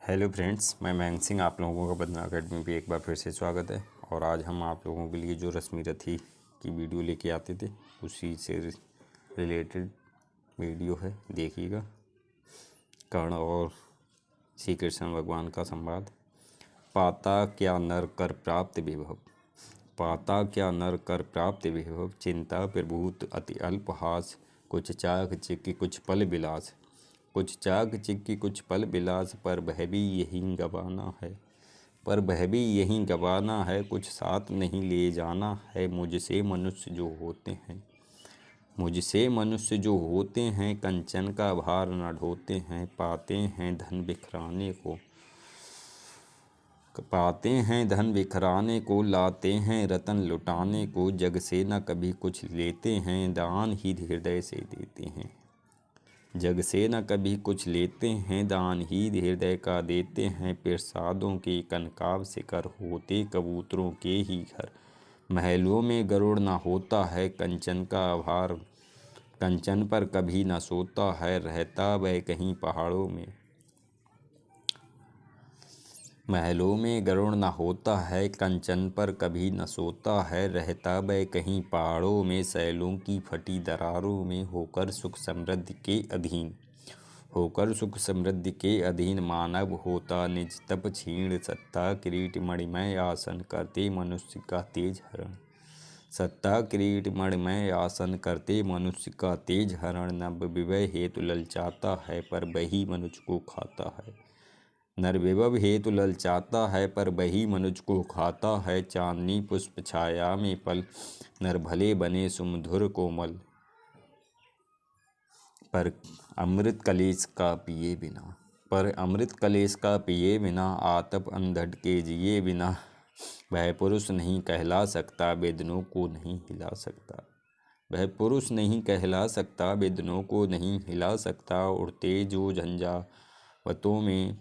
Hello friends, मैं मयंक सिंह। आप लोगों का बदना अकेडमी पे एक बार फिर से स्वागत है। और आज हम आप लोगों के लिए जो रश्मि रथी की वीडियो लेके आते थे उसी से रिलेटेड वीडियो है, देखिएगा। कर्ण और श्री कृष्ण भगवान का संवाद। पाता क्या नर कर प्राप्त विभव, पाता क्या नर कर प्राप्त विभव, चिंता प्रभूत अति अल्पहास, कुछ चाक चिक्की कुछ पल विलास, कुछ चाक चिक्की कुछ पल विलास, पर वह भी यही गवाना है, पर वह भी यही गवाना है, कुछ साथ नहीं ले जाना है। मुझसे मनुष्य जो होते हैं, मुझसे मनुष्य जो होते हैं, कंचन का भार न ढोते हैं। पाते हैं धन बिखराने को, पाते हैं धन बिखराने को, लाते हैं रतन लुटाने को। जग से न कभी कुछ लेते हैं, दान ही हृदय से देते हैं। जग से न कभी कुछ लेते हैं, दान ही हृदय का देते हैं। प्रसादों के कनकाब शिखर होते कबूतरों के ही घर, महलों में गरुड़ न होता है, कंचन का आभार कंचन पर कभी न सोता है। रहता वह कहीं पहाड़ों में, महलों में गरुड़ न होता है, कंचन पर कभी न सोता है। रहता वह कहीं पहाड़ों में, सैलों की फटी दरारों में, होकर सुख समृद्धि के अधीन, होकर सुख समृद्धि के अधीन। मानव होता निज तप क्षीण, सत्ता किरीट मणिमय आसन करते मनुष्य का तेज हरण। सत्ता किरीट मणिमय आसन करते मनुष्य का तेज हरण। नव विवय हेतु ललचाता है, पर वही मनुष्य को खाता है। नर विभव हेतु ललचाता है, पर वही मनुज को खाता है। चांदनी पुष्प छाया में पल, नर भले बने सुमधुर कोमल, पर अमृत कलेश का पिए बिना, पर अमृत कलेश का पिए बिना, आतप अंधड़ के जिए बिना। वह पुरुष नहीं कहला सकता, वेदनों को नहीं हिला सकता। वह पुरुष नहीं कहला सकता, वेदनों को नहीं हिला सकता। उड़ते जो झंझावतों में,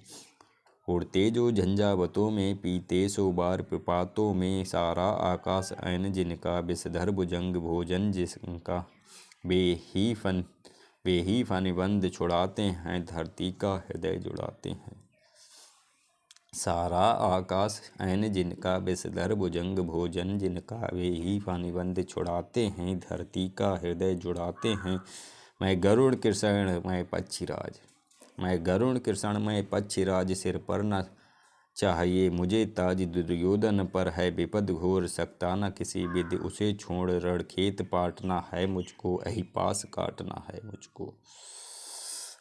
उड़ते जो झंझावतों में, पीते सो बार प्रपातों में। सारा आकाश ऐन जिनका, विषधर भुजंग भोजन जिसका। वे ही फनिबंध छुड़ाते हैं, धरती का हृदय जुड़ाते हैं। सारा आकाश ऐन जिनका, विषधर भुजंग भोजन जिनका। वे ही फनिबंध छुड़ाते हैं, धरती का हृदय जुड़ाते हैं। मैं गरुड़ कृष्ण मैं पक्षीराज, मैं गरुड़ कृष्ण मैं पक्षीराज। सिर पर न चाहिए मुझे ताज, दुर्योधन पर है विपद घोर। सकता न किसी विधि उसे छोड़, रणखेत पाटना है मुझको, अहिपास काटना है मुझको।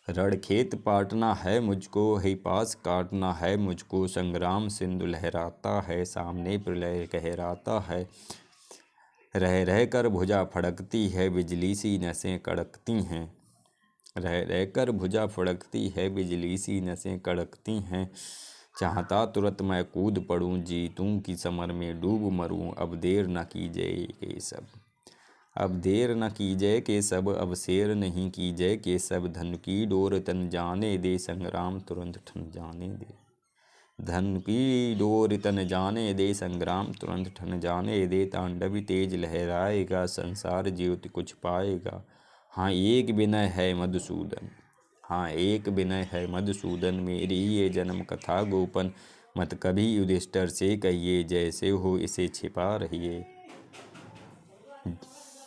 रणखेत पाटना है मुझको, अहिपास काटना है मुझको। संग्राम सिंधु लहराता है, सामने प्रलय कहराता है। रह रह कर भुजा फड़कती है, बिजली सी नसें कड़कती हैं। रह रह कर भुजा फड़कती है, बिजली सी नसें कड़कती हैं। चाहता तुरंत मैं कूद पड़ूं, जीतूं की समर में डूब मरूं। अब देर न कीजिए केशव, अब देर न कीजिए केशव, अब शेर नहीं कीजिए केशव। धन की डोर तन जाने दे, संग्राम तुरंत ठन जाने दे। धन की डोर तन जाने दे, संग्राम तुरंत ठन जाने दे। तांडव तेज लहराएगा, संसार ज्योति कुछ पाएगा। हाँ एक विनय है मधुसूदन, हाँ एक विनय है मधुसूदन। मेरी ये जन्म कथा गोपन, मत कभी युधिष्ठिर से कहिए, जैसे हो इसे छिपा रहिए।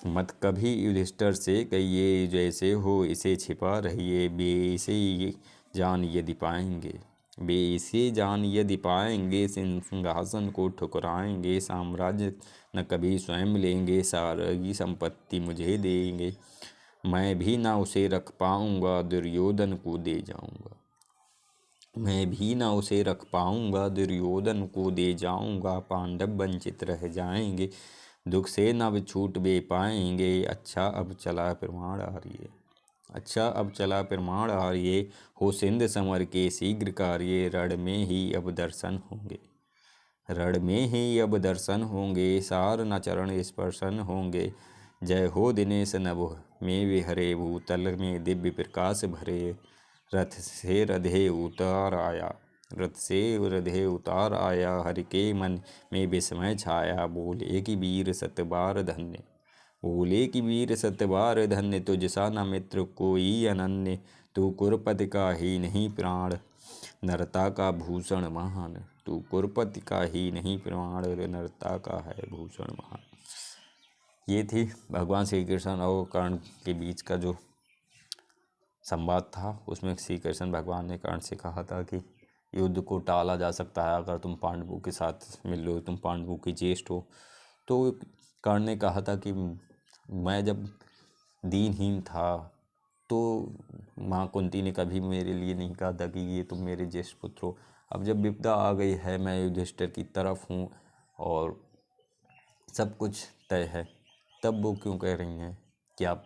मत कभी युधिष्ठिर से कहिए, जैसे हो इसे छिपा रहिए। वे इसे जान यदि पाएंगे, वे इसे जान यदि पाएंगे, सिंहासन को ठुकराएंगे। साम्राज्य न कभी स्वयं लेंगे, सारी संपत्ति मुझे देंगे। मैं भी ना उसे रख पाऊंगा, दुर्योधन को दे जाऊंगा। मैं भी ना उसे रख पाऊंगा, दुर्योधन को दे जाऊंगा। पांडव वंचित रह जाएंगे, दुख से न छूट बे पाएंगे। अच्छा अब चला प्रमाण आर्य, अच्छा अब चला प्रमाण आर्य। हो सिंध समर के शीघ्र कार्य, रण में ही अब दर्शन होंगे, रण में ही अब दर्शन होंगे। सार न चरण स्पर्शन होंगे। जय हो दिनेश नभ में विहरे, भूतल में दिव्य प्रकाश भरे। रथ से रधे उतार आया, रथ से रधे उतार आया। हरि के मन में विस्मय छाया, बोले कि वीर सतबार धन्य, बोले कि वीर सतबार धन्य। तुझ सा न मित्र कोई अनन्य, तू कुरुपति का ही नहीं प्राण, नरता का भूषण महान। तू कुरुपति का ही नहीं प्राण, नरता का है भूषण महान। ये थी भगवान श्री कृष्ण और कर्ण के बीच का जो संवाद था। उसमें श्री कृष्ण भगवान ने कर्ण से कहा था कि युद्ध को टाला जा सकता है अगर तुम पांडवों के साथ मिल लो, तुम पांडवों की ज्येष्ठ हो। तो कर्ण ने कहा था कि मैं जब दीनहीन था तो माँ कुंती ने कभी मेरे लिए नहीं कहा था कि ये तुम मेरे ज्येष्ठ पुत्र हो। अब जब विपदा आ गई है, मैं युधिष्ठिर की तरफ हूँ और सब कुछ तय है, तब वो क्यों कह रही हैं कि आप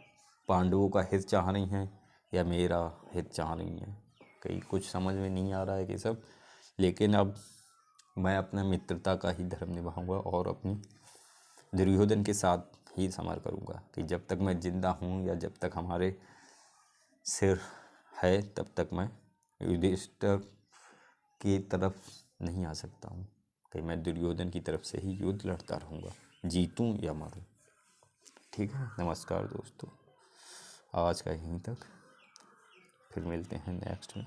पांडवों का हित चाह रही हैं या मेरा हित चाह रही हैं। कहीं कुछ समझ में नहीं आ रहा है कि सब। लेकिन अब मैं अपना मित्रता का ही धर्म निभाऊंगा और अपनी दुर्योधन के साथ ही समर करूंगा कि जब तक मैं जिंदा हूँ या जब तक हमारे सिर है तब तक मैं युधिष्ठिर की तरफ नहीं आ सकता हूँ, कि मैं दुर्योधन की तरफ से ही युद्ध लड़ता रहूँगा, जीतूँ या मरूँ। ठीक है, नमस्कार दोस्तों, आज का यहीं तक, फिर मिलते हैं नेक्स्ट में।